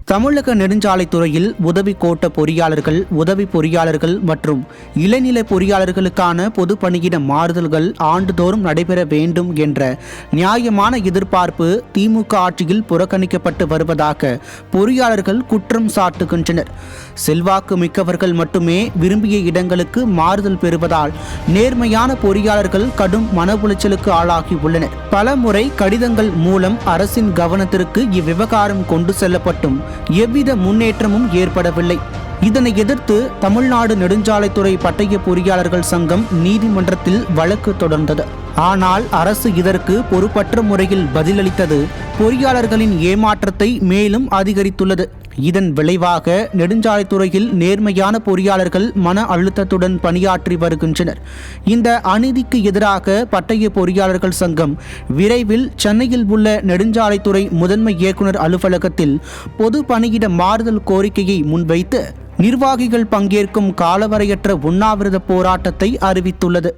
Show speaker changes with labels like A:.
A: தமிழக நெடுஞ்சாலைத்துறையில் உதவி கோட்ட பொறியாளர்கள், உதவி பொறியாளர்கள் மற்றும் இளநிலை பொறியாளர்களுக்கான பொது பணியிட மாறுதல்கள் ஆண்டுதோறும் நடைபெற வேண்டும் என்ற நியாயமான எதிர்பார்ப்பு திமுக ஆட்சியில் புறக்கணிக்கப்பட்டு வருவதாக பொறியாளர்கள் குற்றம் சாட்டுகின்றனர். செல்வாக்கு மிக்கவர்கள் மட்டுமே விரும்பிய இடங்களுக்கு மாறுதல் பெறுவதால் நேர்மையான பொறியாளர்கள் கடும் மன உளைச்சலுக்கு ஆளாகி உள்ளனர். பல முறை கடிதங்கள் மூலம் அரசின் கவனத்திற்கு இவ்விவகாரம் கொண்டு செல்லப்பட்டும் எவ்வித முன்னேற்றமும் ஏற்படவில்லை. இதனை எதிர்த்து தமிழ்நாடு நெடுஞ்சாலைத்துறை பட்டய பொறியாளர்கள் சங்கம் நீதிமன்றத்தில் வழக்கு தொடர்ந்தது. ஆனால் அரசு இதற்கு பொறுப்பற்ற முறையில் பதிலளித்தது பொறியாளர்களின் ஏமாற்றத்தை மேலும் அதிகரித்துள்ளது. இதன் விளைவாக நெடுஞ்சாலைத்துறையில் நேர்மையான பொறியாளர்கள் மன அழுத்தத்துடன் பணியாற்றி வருகின்றனர். இந்த அநீதிக்கு எதிராக பட்டய பொறியாளர்கள் சங்கம் விரைவில் சென்னையில் உள்ள நெடுஞ்சாலைத்துறை முதன்மை இயக்குனர் அலுவலகத்தில் பொது பணியிட மாறுதல் கோரிக்கையை முன்வைத்து நிர்வாகிகள் பங்கேற்கும் காலவரையற்ற உண்ணாவிரத போராட்டத்தை அறிவித்துள்ளது.